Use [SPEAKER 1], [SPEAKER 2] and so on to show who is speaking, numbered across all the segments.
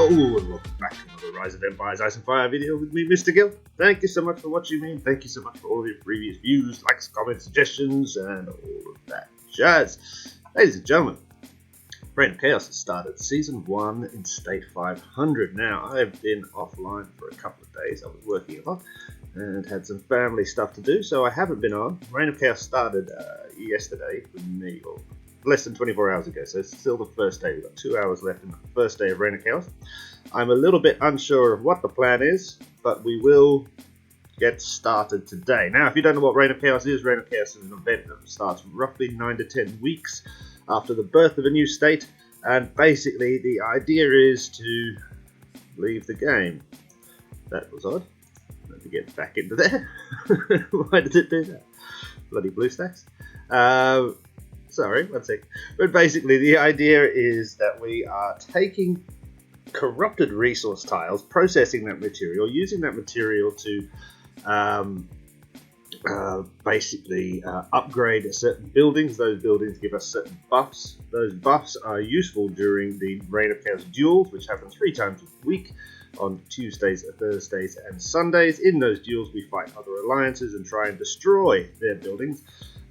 [SPEAKER 1] Hello and welcome back to another Rise of Empires Ice and Fire video with me, Mr. Gill. Thank you so much for watching me, and thank you so much for all of your previous views, likes, comments, suggestions, and all of that jazz. Ladies and gentlemen, Reign of Chaos has started Season 1 in State 500. Now, I've been offline for a couple of days. I was working a lot and had some family stuff to do, so I haven't been on. Reign of Chaos started yesterday for me, or less than 24 hours ago, so it's still the first day. We've got 2 hours left in the first day of Reign of Chaos. I'm a little bit unsure of what the plan is, but we will get started today. Now, if you don't know what Reign of Chaos is an event that starts roughly 9 to 10 weeks after the birth of a new state, and basically the idea is to leave the game. That was odd. Let me get back into there. Why did it do that? Bloody BlueStacks. Sorry, one sec. But basically, the idea is that we are taking corrupted resource tiles, processing that material, using that material to basically upgrade certain buildings. Those buildings give us certain buffs. Those buffs are useful during the Reign of Chaos duels, which happen 3 times a week on Tuesdays, Thursdays, and Sundays. In those duels, we fight other alliances and try and destroy their buildings.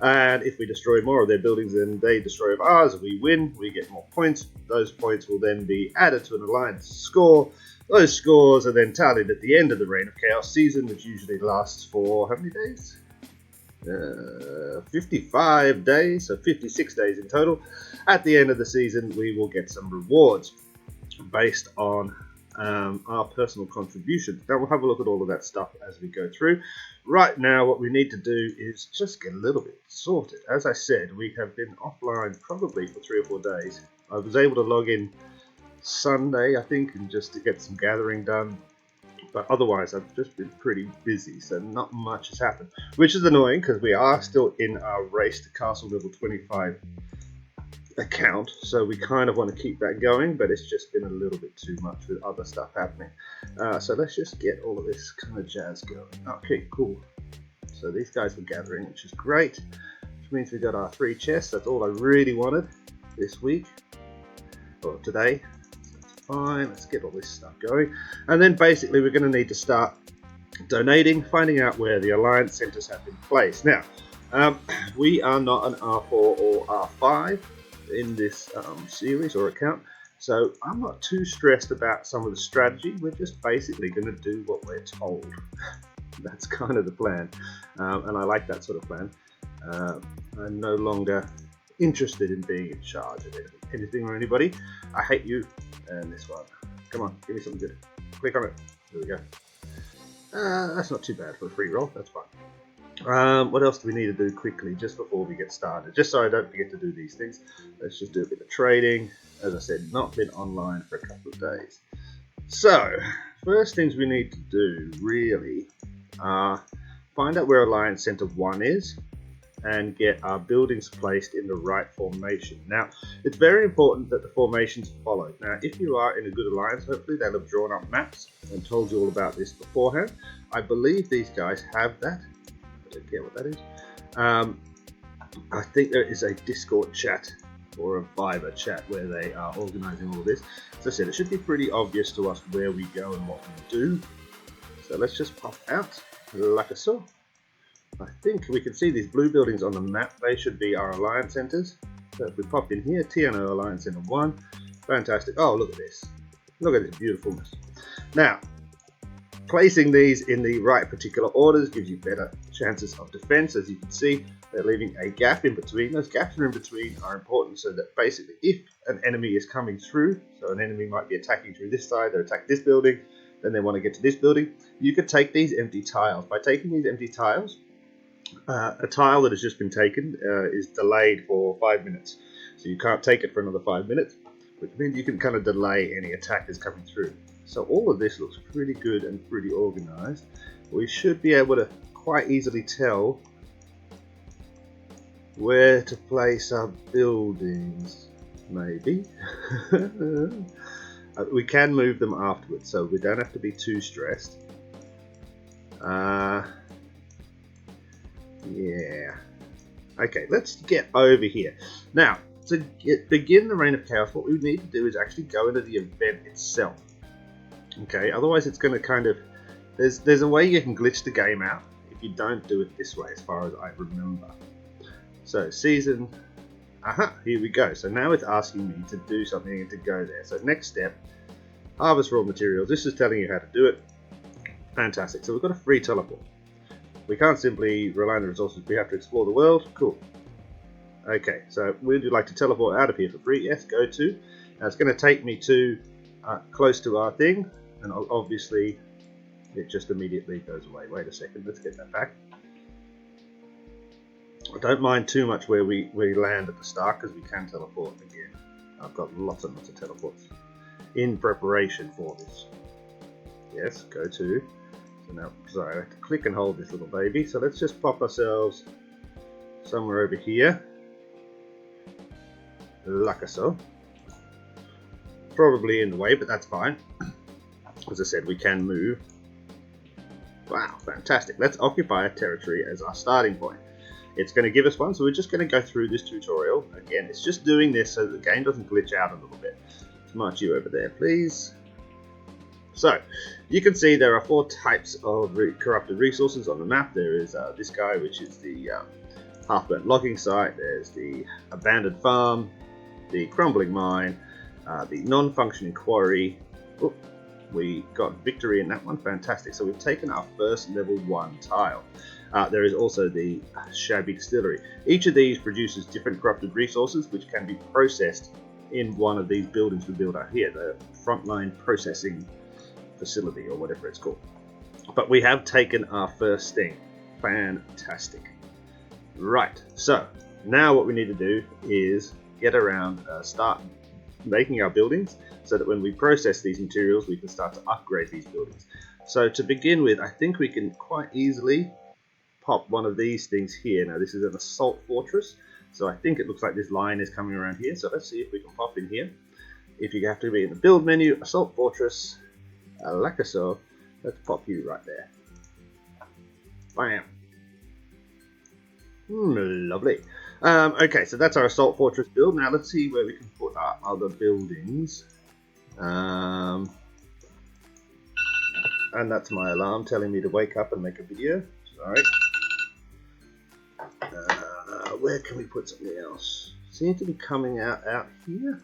[SPEAKER 1] And if we destroy more of their buildings than they destroy of ours, we win, we get more points. Those points will then be added to an alliance score. Those scores are then tallied at the end of the Reign of Chaos season, which usually lasts for how many days? 55 days, so 56 days in total. At the end of the season, we will get some rewards based on our personal contributions. Now we'll have a look at all of that stuff as we go through. Right now, what we need to do is just get a little bit sorted. As I said, we have been offline probably for 3 or 4 days. I was able to log in Sunday, I think, and just to get some gathering done. But otherwise, I've just been pretty busy, so not much has happened. Which is annoying, because we are still in our race to Castle Level 25 account, so we kind of want to keep that going, but it's just been a little bit too much with other stuff happening. So let's just get all of this kind of jazz going. Okay, cool. So these guys were gathering, which is great, which means we got our 3 chests. That's all I really wanted this week, or today. So that's fine. Let's get all this stuff going, and then basically we're going to need to start donating, finding out where the alliance centers have been placed. Now, we are not an R4 or R5 in this series or account, so I'm not too stressed about some of the strategy. We're just basically going to do what we're told. That's kind of the plan, and I like that sort of plan. I'm no longer interested in being in charge of anything or anybody. I hate you and this one. Come on, give me something good. Click on it. There we go. That's not too bad for a free roll. That's fine. What else do we need to do quickly just before we get started? Just so I don't forget to do these things, let's just do a bit of trading. As I said, not been online for a couple of days. So, first things we need to do really are find out where Alliance Center 1 is and get our buildings placed in the right formation. Now, it's very important that the formations follow. Now, if you are in a good alliance, hopefully they'll have drawn up maps and told you all about this beforehand. I believe these guys have that. I don't care what that is. I think there is a Discord chat or a Viber chat where they are organizing all of this. As I said, it should be pretty obvious to us where we go and what we do. So let's just pop out like I saw. I think we can see these blue buildings on the map. They should be our alliance centers. So if we pop in here, TNO Alliance Center 1. Fantastic. Oh, look at this. Look at this beautifulness. Now, placing these in the right particular orders gives you better chances of defense. As you can see, they're leaving a gap in between. Those gaps in between are important so that basically if an enemy is coming through, so an enemy might be attacking through this side, they attack this building, then they want to get to this building, you could take these empty tiles. By taking these empty tiles, a tile that has just been taken is delayed for 5 minutes. So you can't take it for another 5 minutes, which means you can kind of delay any attackers coming through. So all of this looks pretty good and pretty organized. We should be able to quite easily tell where to place our buildings, maybe. We can move them afterwards, so we don't have to be too stressed. Yeah. Okay, let's get over here. Now, to begin the Reign of Chaos, what we need to do is actually go into the event itself. Okay, otherwise it's going to kind of... There's a way you can glitch the game out if you don't do it this way, as far as I remember. So, season... Aha, here we go. So now it's asking me to do something and to go there. So next step, harvest raw materials. This is telling you how to do it. Fantastic. So we've got a free teleport. We can't simply rely on the resources. We have to explore the world. Cool. Okay, so would you like to teleport out of here for free? Yes, go to. Now it's going to take me to close to our thing. And obviously it just immediately goes away. Wait a second. Let's get that back. I don't mind too much where we land at the start because we can teleport again. I've got lots and lots of teleports in preparation for this. Yes, go to. So now, sorry, I have to click and hold this little baby. So let's just pop ourselves somewhere over here. Like so. Probably in the way, but that's fine. As I said, we can move. Wow, fantastic. Let's occupy a territory as our starting point. It's going to give us one, so we're just going to go through this tutorial. Again, it's just doing this so the game doesn't glitch out a little bit. Let's march you over there, please. So, you can see there are 4 types of corrupted resources on the map. There is this guy, which is the half-burnt logging site. There's the abandoned farm, the crumbling mine, the non-functioning quarry. Oh, we got victory in that one. Fantastic. So we've taken our first level 1 tile. There is also the shabby distillery. Each of these produces different corrupted resources which can be processed in one of these buildings we build out here, the frontline processing facility or whatever it's called. But we have taken our first thing. Fantastic. Right, so now what we need to do is get around, start making our buildings so that when we process these materials we can start to upgrade these buildings. So to begin with, I think we can quite easily pop one of these things here. Now this is an assault fortress, so I think it looks like this line is coming around here, so let's see if we can pop in here. If you have to be in the build menu, assault fortress, like so, let's pop you right there. Bam. Lovely. Okay, so that's our assault fortress build. Now let's see where we can put our other buildings. And that's my alarm telling me to wake up and make a video. Sorry. Where can we put something else? Seems to be coming out here.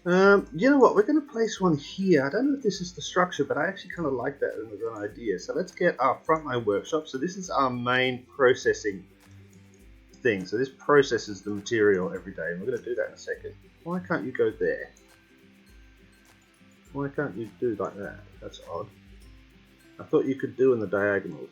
[SPEAKER 1] You know what? We're going to place one here. I don't know if this is the structure, but I actually kind of like that as an idea. So let's get our frontline workshop. So this is our main processing thing. So this processes the material every day, and we're going to do that in a second. Why can't you go there? Why can't you do like that? That's odd. I thought you could do in the diagonals.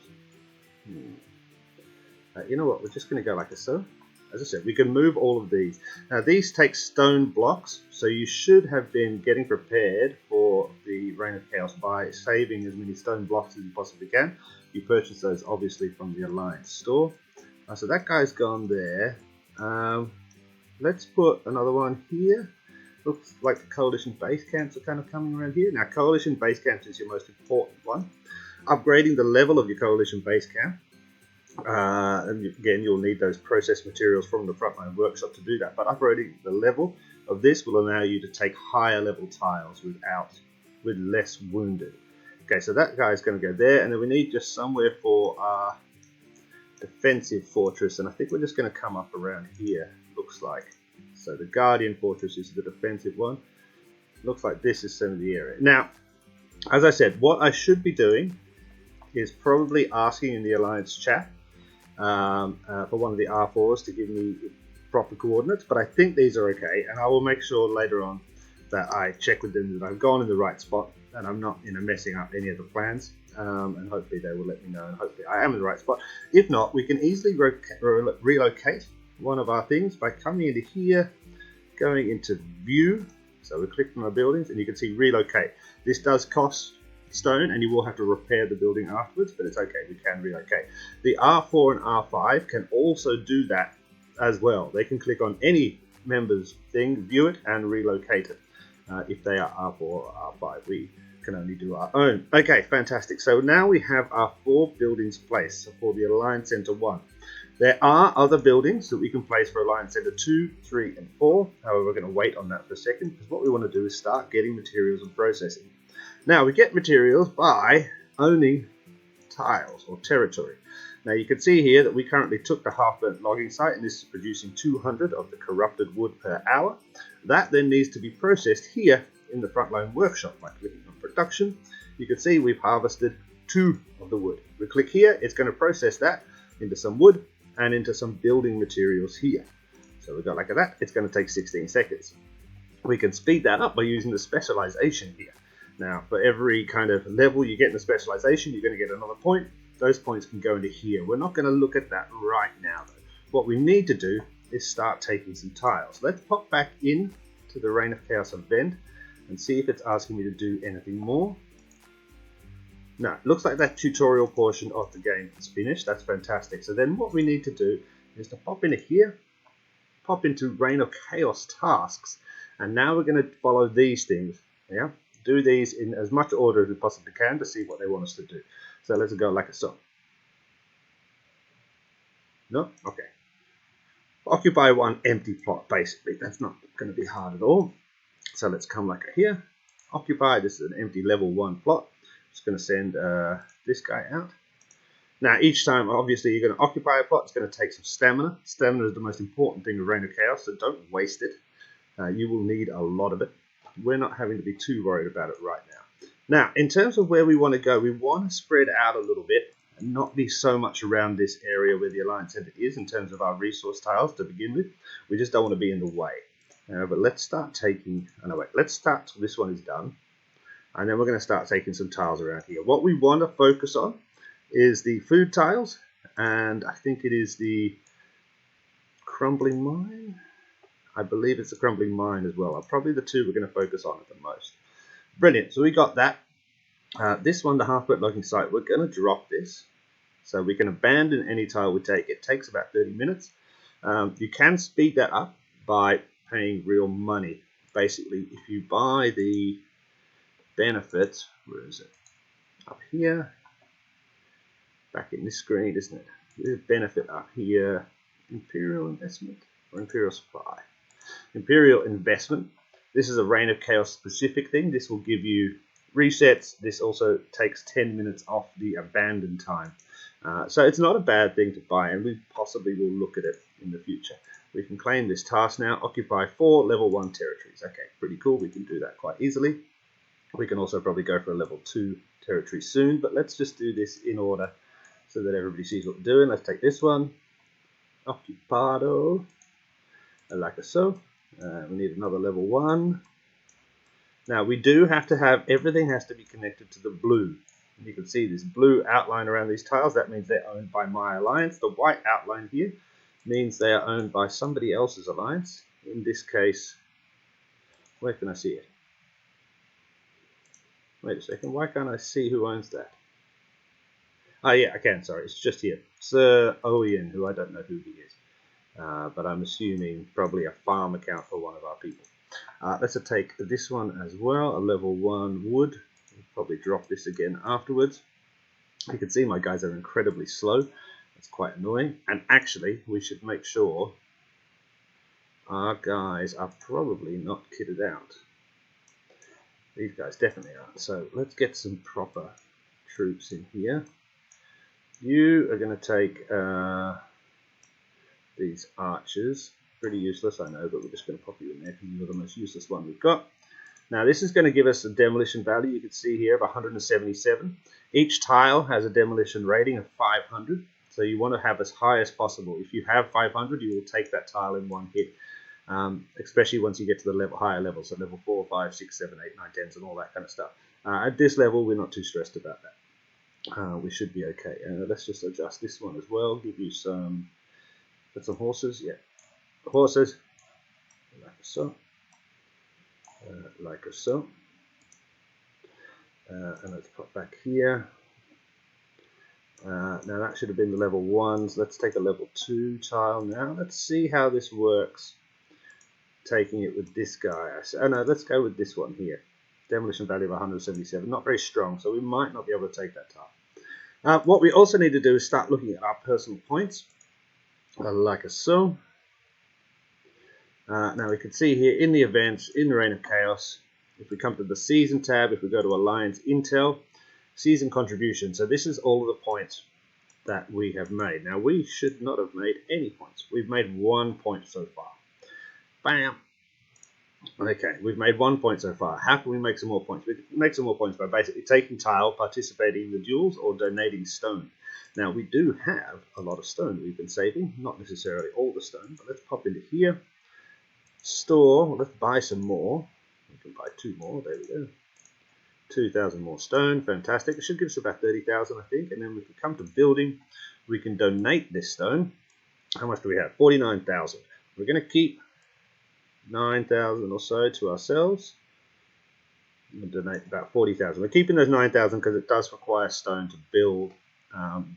[SPEAKER 1] You know what? We're just going to go like this. So, as I said, we can move all of these. Now, these take stone blocks, so you should have been getting prepared for the Reign of Chaos by saving as many stone blocks as you possibly can. You purchase those, obviously, from the Alliance store. So that guy's gone there. Let's put another one here. Looks like the Coalition base camps are kind of coming around here. Now, Coalition base camps is your most important one. Upgrading the level of your Coalition base camp. And again, you'll need those processed materials from the frontline workshop to do that. But upgrading the level of this will allow you to take higher level tiles with less wounded. Okay, so that guy's going to go there, and then we need just somewhere for our defensive fortress, and I think we're just going to come up around here. Looks like. So the Guardian fortress is the defensive one. Looks like this is some of the area. Now, as I said, what I should be doing is probably asking in the Alliance chat for one of the R4s to give me proper coordinates, but I think these are okay, and I will make sure later on that I check with them that I've gone in the right spot and I'm not messing up any of the plans, and hopefully they will let me know, and hopefully I am in the right spot. If not, we can easily relocate one of our things by coming into here, going into view, so we click on our buildings and you can see relocate. This does cost stone and you will have to repair the building afterwards, but it's okay, we can relocate. The R4 and R5 can also do that as well. They can click on any member's thing, view it and relocate it. If they are R4 or R5, we can only do our own. Okay, fantastic. So now we have our 4 buildings placed for the Alliance Center 1. There are other buildings that we can place for Alliance Center 2, 3, and 4. However, we're going to wait on that for a second because what we want to do is start getting materials and processing. Now, we get materials by owning tiles or territory. Now, you can see here that we currently took the half-burnt logging site, and this is producing 200 of the corrupted wood per hour. That then needs to be processed here in the frontline workshop by clicking on production. You can see we've harvested 2 of the wood. We click here, it's going to process that into some wood and into some building materials here. So we've got like that. It's going to take 16 seconds. We can speed that up by using the specialization here. Now, for every kind of level you get in the specialization, you're going to get another point. Those points can go into here. We're not going to look at that right now, though. What we need to do is start taking some tiles. Let's pop back in to the Reign of Chaos event and see if it's asking me to do anything more. No, it looks like that tutorial portion of the game is finished. That's fantastic. So then what we need to do is to pop into here, pop into Reign of Chaos tasks, and now we're going to follow these things. Yeah, do these in as much order as we possibly can to see what they want us to do. So let's go like so. No? Okay. Occupy one empty plot, basically. That's not going to be hard at all. So let's come like here. Occupy, this is an empty level 1 plot. Just going to send this guy out. Now, each time, obviously, you're going to occupy a plot. It's going to take some stamina. Stamina is the most important thing in Reign of Chaos, so don't waste it. You will need a lot of it. We're not having to be too worried about it right now. Now, in terms of where we want to go, we want to spread out a little bit and not be so much around this area where the Alliance Center is in terms of our resource tiles to begin with. We just don't want to be in the way. But let's start taking... Oh, no, wait. Let's start... This one is done. And then we're going to start taking some tiles around here. What we want to focus on is the food tiles. And I think it is the crumbling mine. I believe it's the crumbling mine as well. Probably the two we're going to focus on at the most. Brilliant. So we got that. This one, the half-burnt logging site, we're going to drop this. So we can abandon any tile we take. It takes about 30 minutes. You can speed that up by paying real money. Basically, if you buy the benefit, where is it? Up here. Back in this screen, isn't it? There's benefit up here. Imperial investment or Imperial supply? Imperial investment. This is a Reign of Chaos specific thing. This will give you resets. This also takes 10 minutes off the abandon time. So it's not a bad thing to buy, and we possibly will look at it in the future. We can claim this task now. Occupy 4 level 1 territories. Okay, pretty cool. We can do that quite easily. We can also probably go for a level 2 territory soon, but let's just do this in order so that everybody sees what we're doing. Let's take this one. Occupado. Like so. We need another level 1. Now we do have to have, everything has to be connected to the blue. You can see this blue outline around these tiles. That means they're owned by my alliance. The white outline here means they are owned by somebody else's alliance. In this case, where can I see it? Wait a second, why can't I see who owns that? Oh yeah, I can, sorry, it's just here. Sir Owen, who I don't know who he is. But I'm assuming probably a farm account for one of our people. Let's take this one as well, a level 1 wood. We'll probably drop this again afterwards. You can see my guys are incredibly slow. That's quite annoying. And actually, we should make sure our guys are probably not kitted out. These guys definitely aren't. So let's get some proper troops in here. You are going to take these archers. Pretty useless, I know, but we're just going to pop you in there because you're the most useless one we've got. Now this is going to give us a demolition value, you can see here, of 177. Each tile has a demolition rating of 500, so you want to have as high as possible. If you have 500, you will take that tile in one hit, especially once you get to the higher levels, so level 4, 5, 6, 7, 8, 9, 10s and all that kind of stuff. At this level, we're not too stressed about that. We should be okay. Let's just adjust this one as well, give you some horses, yeah. Horses, like so, like so, and let's pop back here. Now that should have been the level 1s. Let's take a level 2 tile now. Let's see how this works. Taking it with this guy. Oh no, let's go with this one here. Demolition value of 177. Not very strong, so we might not be able to take that tile. What we also need to do is start looking at our personal points. like so. Now we can see here in the events, in the Reign of Chaos, if we come to the Season tab, if we go to Alliance Intel, Season Contribution. So this is all of the points that we have made. Now we should not have made any points. We've made 1 point so far. Bam! Okay, we've made 1 point so far. How can we make some more points? We can make some more points by basically taking tile, participating in the duels, or donating stone. Now we do have a lot of stone we've been saving, not necessarily all the stone, but let's pop into here. Store, let's buy some more. We can buy 2 more, there we go. 2,000 more stone, fantastic. It should give us about 30,000, I think. And then we can come to building. We can donate this stone. How much do we have? 49,000. We're going to keep 9,000 or so to ourselves. We'll donate about 40,000. We're keeping those 9,000 because it does require stone to build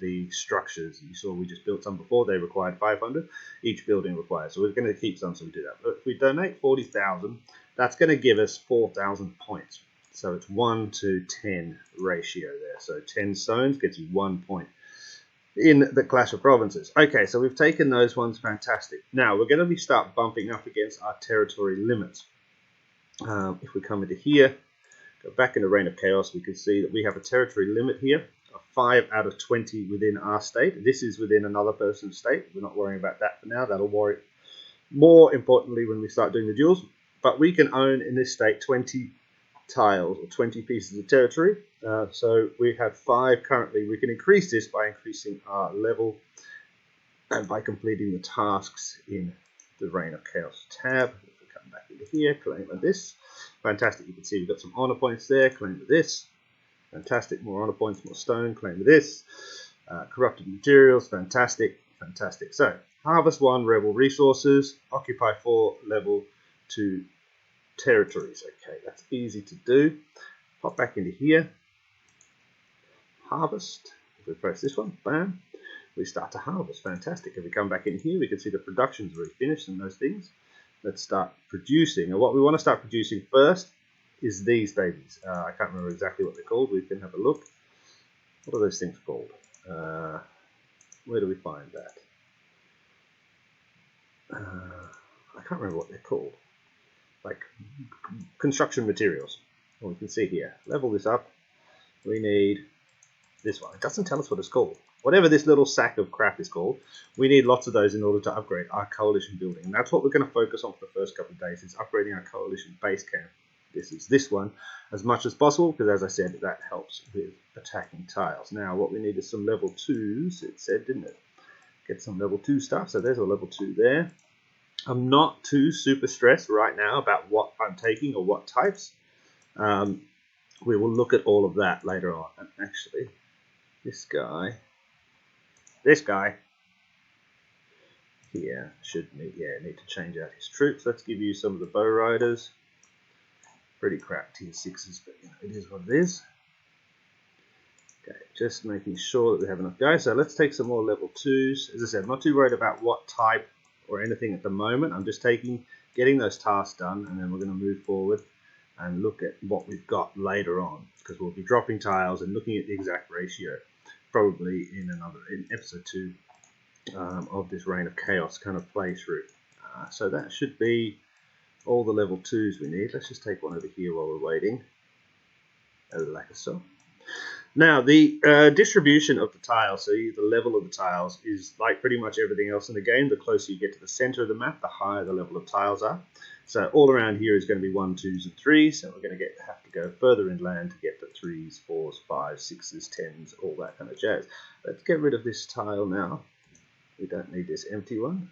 [SPEAKER 1] the structures. You saw we just built some before. They required 500. Each building requires. So we're going to keep some, so we do that. But if we donate 40,000, that's going to give us 4,000 points. So it's 1 to 10 ratio there. So 10 stones gets you 1 point in the Clash of Provinces. Okay, so we've taken those ones, fantastic. Now we're going to start bumping up against our territory limits. If we come into here, go back into Reign of Chaos, we can see that we have a territory limit here of 5 out of 20 within our state. This is within another person's state. We're not worrying about that for now. That'll worry more importantly when we start doing the duels. But we can own in this state 20 tiles or 20 pieces of territory. So we have 5 currently. We can increase this by increasing our level and by completing the tasks in the Reign of Chaos tab. If we come back into here, claim this. Fantastic. You can see we've got some honor points there. Claim this. Fantastic. More honor points, more stone. Claim this. Corrupted materials. Fantastic. Fantastic. So harvest 1 rebel resources. Occupy 4 level 2 territories. Okay, that's easy to do. Pop back into here. Harvest. If we press this one, bam, we start to harvest. Fantastic. If we come back in here, we can see the production's already finished and those things. Let's start producing. And what we want to start producing first is these babies. I can't remember exactly what they're called. We can have a look. What are those things called? Where do we find that? I can't remember what they're called. Like construction materials. Well, we can see here. Level this up. We need this one. It doesn't tell us what it's called. Whatever this little sack of crap is called, we need lots of those in order to upgrade our coalition building. And that's what we're going to focus on for the first couple of days, is upgrading our coalition base camp. This is this one as much as possible, because as I said, that helps with attacking tiles. Now, what we need is some level 2s, it said, didn't it? Get some level 2 stuff. So there's a level 2 there. I'm not too super stressed right now about what I'm taking or what types. We will look at all of that later on. And actually, this guy here should need to change out his troops. Let's give you some of the bow riders. Pretty crap tier 6s, but it is what it is. Okay, just making sure that we have enough guys. So let's take some more level 2s. As I said, I'm not too worried about what type or anything at the moment. I'm just getting those tasks done, and then we're going to move forward and look at what we've got later on, because we'll be dropping tiles and looking at the exact ratio probably in episode 2 of this Reign of Chaos kind of playthrough. So that should be all the level 2s we need. Let's just take one over here while we're waiting. Like so. Now, the distribution of the tiles, so the level of the tiles, is like pretty much everything else in the game. The closer you get to the center of the map, the higher the level of tiles are. So all around here is going to be 1, 2s, and 3s. So we're going to have to go further inland to get the 3s, 4s, 5s, 6s, 10s, all that kind of jazz. Let's get rid of this tile now. We don't need this empty one.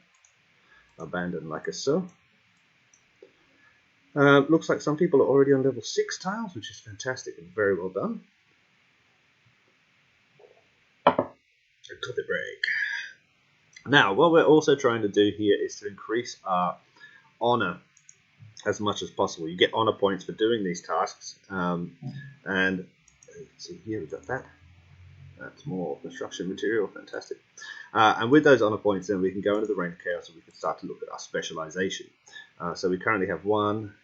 [SPEAKER 1] Abandon like so. Looks like some people are already on level 6 tiles, which is fantastic and very well done. Coffee break. Now, what we're also trying to do here is to increase our honor as much as possible. You get honor points for doing these tasks, and see here we've got that. That's more construction material, fantastic. And with those honor points, then we can go into the Reign of Chaos and we can start to look at our specialization. So we currently have one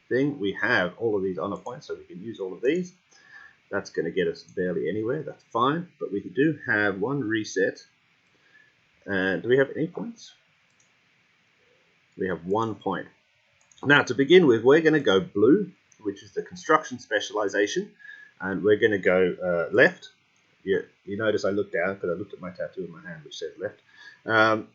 [SPEAKER 1] thing. We have all of these honor points, so we can use all of these. That's going to get us barely anywhere. That's fine. But we do have one reset And do we have any points? We have 1 point. Now, to begin with, we're going to go blue, which is the construction specialization, and we're going to go left. You notice I looked down because I looked at my tattoo in my hand, which says left.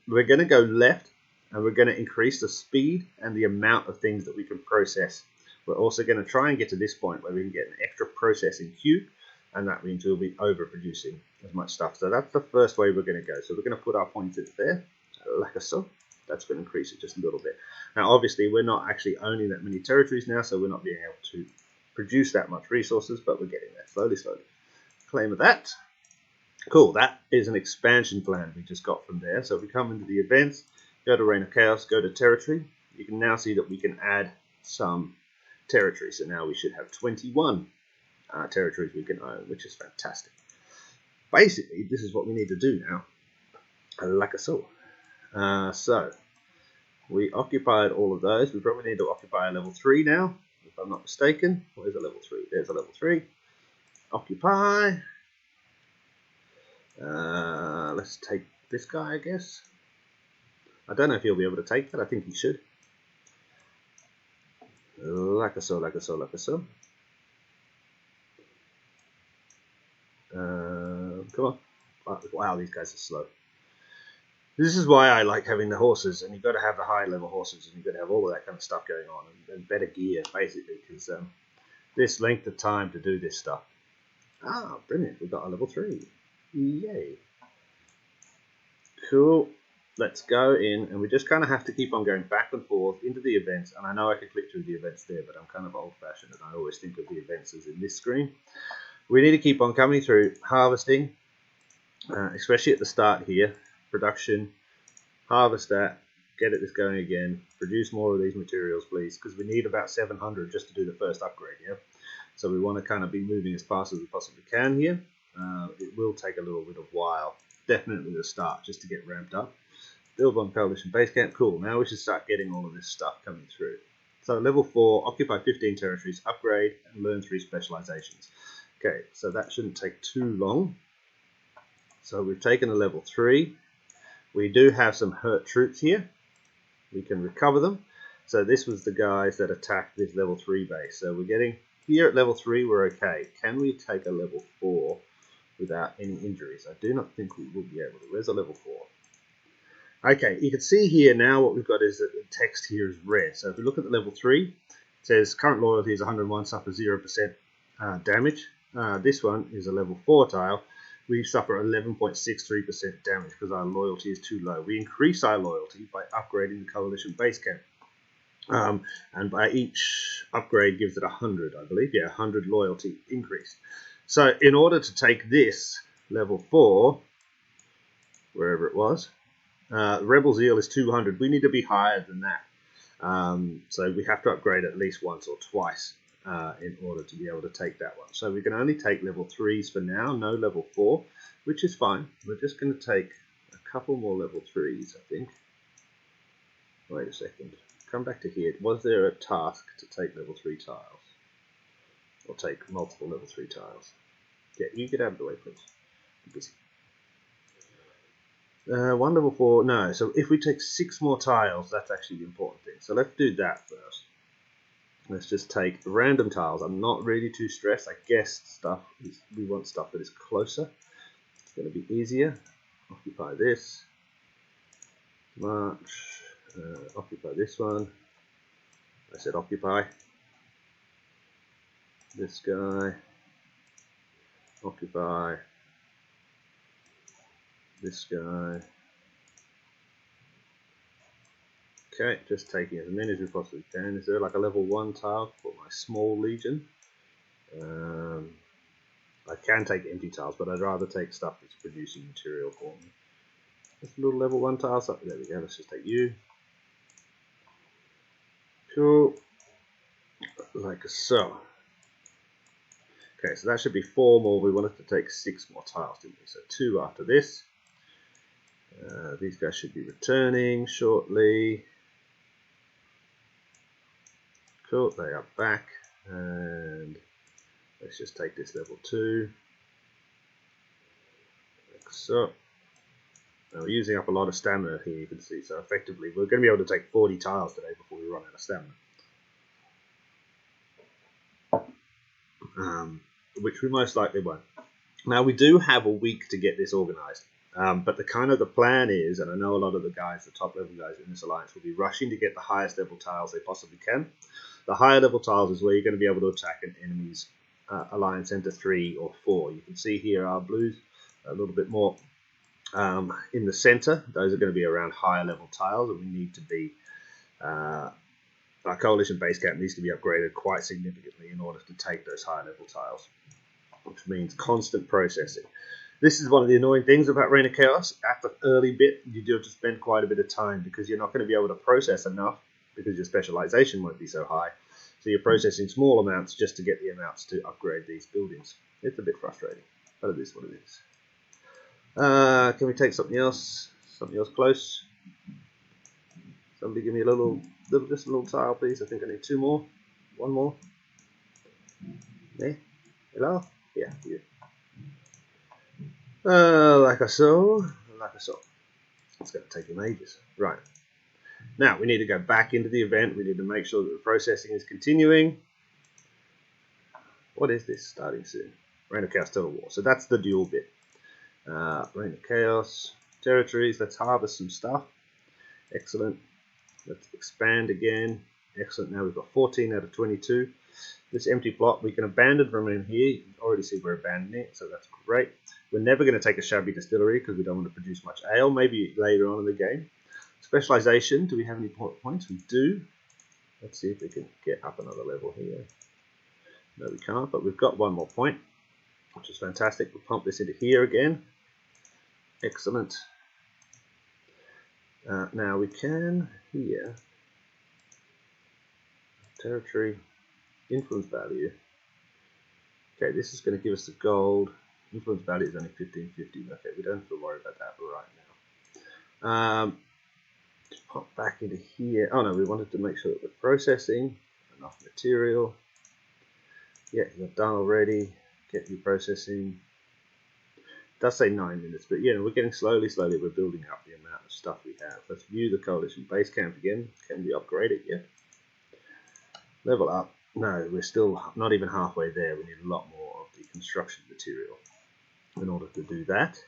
[SPEAKER 1] We're going to go left, and we're going to increase the speed and the amount of things that we can process. We're also going to try and get to this point where we can get an extra processing queue, and that means we'll be overproducing as much stuff. So that's the first way we're going to go. So we're going to put our pointers there, like so. That's going to increase it just a little bit. Now, obviously, we're not actually owning that many territories now, so we're not being able to produce that much resources, but we're getting there slowly, slowly. Claim of that. Cool, that is an expansion plan we just got from there. So if we come into the events, go to Reign of Chaos, go to territory, you can now see that we can add some territory. So now we should have 21 territories we can own, which is fantastic. Basically, this is what we need to do now, like so. So we occupied all of those. We probably need to occupy a level 3 now, if I'm not mistaken. Where's a level 3? There's a level 3. Occupy. Let's take this guy, I guess. I don't know if he'll be able to take that. I think he should. Like so. Come on. Wow, these guys are slow. This is why I like having the horses, and you've got to have the high level horses, and you've got to have all of that kind of stuff going on, and better gear, basically, because this length of time to do this stuff. Ah, brilliant. We've got a level 3. Yay. Cool. Let's go in, and we just kind of have to keep on going back and forth into the events, and I know I could click through the events there, but I'm kind of old-fashioned, and I always think of the events as in this screen. We need to keep on coming through, harvesting, especially at the start here. Production, harvest that, get this going again, produce more of these materials, please, because we need about 700 just to do the first upgrade, yeah? So we want to kind of be moving as fast as we possibly can here. It will take a little bit of while, definitely the start, just to get ramped up. Build one coalition base camp, cool. Now we should start getting all of this stuff coming through. So level 4, occupy 15 territories, upgrade, and learn 3 specializations. Okay, so that shouldn't take too long. So we've taken a level 3. We do have some hurt troops here. We can recover them. So this was the guys that attacked this level 3 base. So we're getting, here at level 3, we're okay. Can we take a level 4 without any injuries? I do not think we will be able to. Where's a level 4? Okay, you can see here now what we've got is that the text here is red. So if we look at the level 3, it says current loyalty is 101, suffer 0% damage. This one is a level 4 tile. We suffer 11.63% damage because our loyalty is too low. We increase our loyalty by upgrading the coalition base camp. And by each upgrade gives it 100, I believe. Yeah, 100 loyalty increase. So in order to take this level 4, wherever it was, Rebel Zeal is 200. We need to be higher than that. So we have to upgrade at least once or twice. In order to be able to take that one. So we can only take level 3s for now, no level 4, which is fine. We're just going to take a couple more level 3s, I think. Wait a second. Come back to here. Was there a task to take level 3 tiles? Or take multiple level 3 tiles? Yeah, you get out of the way, please. I'm busy. 1 level 4, no. So if we take 6 more tiles, that's actually the important thing. So let's do that first. Let's just take random tiles. I'm not really too stressed. I guess we want stuff that is closer. It's going to be easier. Occupy this. March. Occupy this one. I said occupy. This guy. Occupy. This guy. Okay, just taking as many as we possibly can. Is there like a level 1 tile for my small legion? I can take empty tiles, but I'd rather take stuff that's producing material for me. Just a little level 1 tile. So there we go. Let's just take you. Cool. Like so. Okay, so that should be 4 more. We wanted to take 6 more tiles, didn't we? So 2 after this. These guys should be returning shortly. Cool, they are back, and let's just take this level 2, like so. Now we're using up a lot of stamina here, you can see, so effectively we're going to be able to take 40 tiles today before we run out of stamina. Which we most likely won't. Now we do have a week to get this organised, but the plan is, and I know a lot of the guys, the top level guys in this alliance, will be rushing to get the highest level tiles they possibly can. The higher level tiles is where you're going to be able to attack an enemy's alliance center 3 or 4. You can see here our blues a little bit more in the center. Those are going to be around higher level tiles, and we need to be our coalition base camp needs to be upgraded quite significantly in order to take those higher level tiles, which means constant processing. This is one of the annoying things about Reign of Chaos. At the early bit, you do have to spend quite a bit of time because you're not going to be able to process enough because your specialization won't be so high. So you're processing small amounts just to get the amounts to upgrade these buildings. It's a bit frustrating, but it is what it is. Can we take something else? Something else close? Somebody give me just a little tile, please. I think I need 2 more. 1 more. Yeah. Hello? Yeah, you. Like I saw. It's going to take him ages. Right. Now, we need to go back into the event. We need to make sure that the processing is continuing. What is this? Starting soon. Reign of Chaos Total War. So that's the dual bit. Reign of Chaos. Territories. Let's harvest some stuff. Excellent. Let's expand again. Excellent. Now we've got 14 out of 22. This empty plot we can abandon from in here. You can already see we're abandoning it, so that's great. We're never going to take a shabby distillery because we don't want to produce much ale. Maybe later on in the game. Specialization. Do we have any points? We do. Let's see if we can get up another level here. No, we can't, but we've got 1 more point, which is fantastic. We'll pump this into here again. Excellent. Now we can here. Territory. Influence value. Okay, this is going to give us the gold. Influence value is only 1550. Okay, we don't have to worry about that right now. Just pop back into here. Oh no, we wanted to make sure that we're processing enough material. Yeah, you're done already. Get your processing. It does say 9 minutes, but yeah, we're getting slowly, we're building up the amount of stuff we have. Let's view the coalition base camp again. Can we upgrade it yet? Level up. No, we're still not even halfway there. We need a lot more of the construction material in order to do that.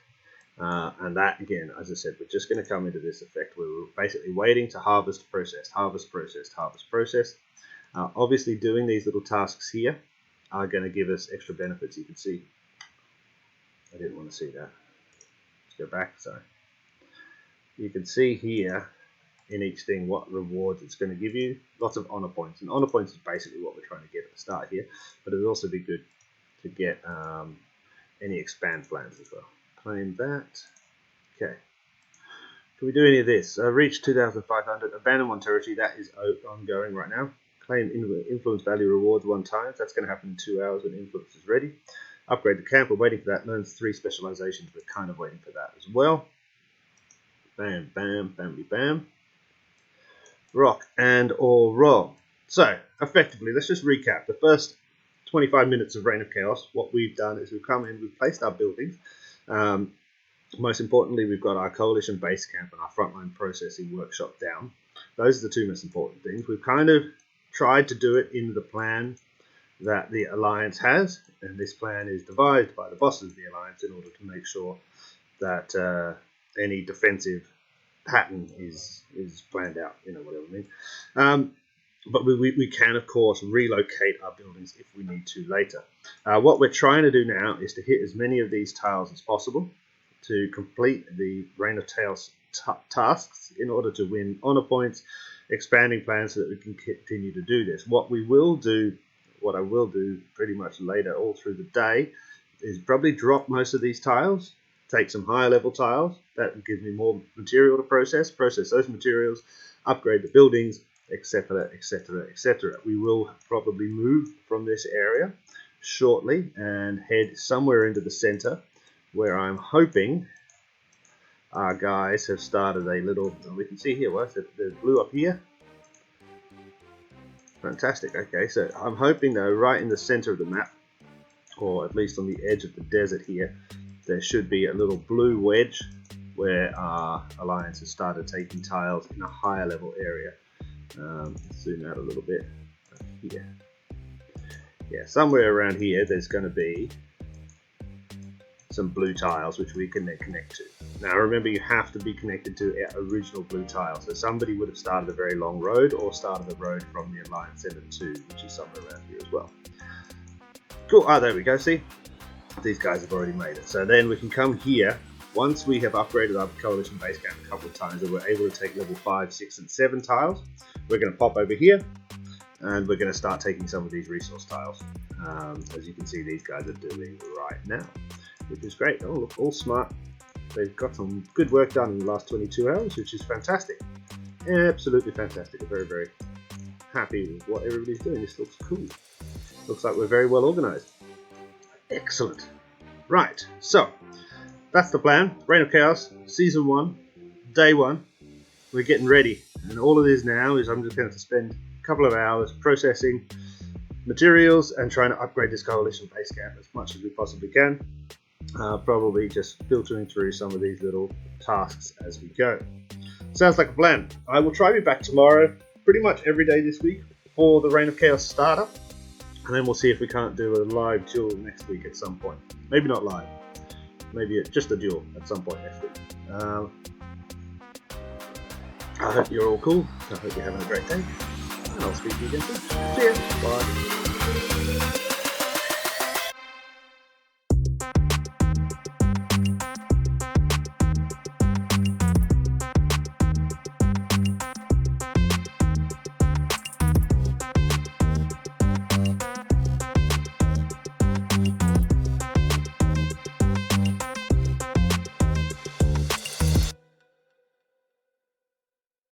[SPEAKER 1] And that, again, as I said, we're just going to come into this effect where we're basically waiting to harvest, process, harvest, process, harvest, process. Obviously, doing these little tasks here are going to give us extra benefits. You can see. I didn't want to see that. Let's go back. Sorry. You can see here in each thing what rewards it's going to give you. Lots of honor points, and honor points is basically what we're trying to get at the start here, but it would also be good to get any expand plans as well. Claim that. Okay, can we do any of this? Reach 2,500, abandon 1 territory. That is ongoing right now. Claim influence value rewards 1 time. That's going to happen in 2 hours when influence is ready. Upgrade the camp. We're waiting for that. Learns 3 specializations. We're kind of waiting for that as well. Bam, bam, bamby, bam. Rock and or roll. So, effectively, let's just recap. The first 25 minutes of Reign of Chaos, what we've done is we've come in, we've placed our buildings. Most importantly, we've got our coalition base camp and our frontline processing workshop down. Those are the 2 most important things. We've kind of tried to do it in the plan that the Alliance has, and this plan is devised by the bosses of the Alliance in order to make sure that any defensive pattern is planned out, you know, whatever I mean. But we can, of course, relocate our buildings if we need to later. What we're trying to do now is to hit as many of these tiles as possible to complete the Reign of Chaos tasks in order to win honor points, expanding plans so that we can continue to do this. What I will do pretty much later all through the day is probably drop most of these tiles, take some higher level tiles. That gives me more material to process those materials, upgrade the buildings, etc, etc, etc. We will probably move from this area shortly and head somewhere into the center where I'm hoping our guys have started a little, we can see here, what, there's blue up here. Fantastic. Okay, so I'm hoping though right in the center of the map, or at least on the edge of the desert here, there should be a little blue wedge where our alliance has started taking tiles in a higher level area. Zoom out a little bit. Here. Yeah, somewhere around here there's going to be some blue tiles which we can then connect to. Now remember, you have to be connected to our original blue tile. So somebody would have started a very long road or started a road from the Alliance Center 2, which is somewhere around here as well. Cool, there we go, see? These guys have already made it. So then we can come here. Once we have upgraded our coalition base camp a couple of times and we're able to take level 5, 6 and 7 tiles, we're going to pop over here and we're going to start taking some of these resource tiles. As you can see, these guys are doing right now, which is great. Oh, look, all smart. They've got some good work done in the last 22 hours, which is fantastic. Absolutely fantastic. I'm very, very happy with what everybody's doing. This looks cool. Looks like we're very well organized. Excellent. Right, so that's the plan. Reign of Chaos, Season 1, Day 1. We're getting ready. And all it is now is I'm just going to spend a couple of hours processing materials and trying to upgrade this coalition base camp as much as we possibly can. Probably just filtering through some of these little tasks as we go. Sounds like a plan. I will try to be back tomorrow, pretty much every day this week, for the Reign of Chaos starter. And then we'll see if we can't do a live duel next week at some point. Maybe not live. Maybe just a duel at some point next week. I hope you're all cool. I hope you're having a great day. And I'll speak to you again soon. See ya. Bye.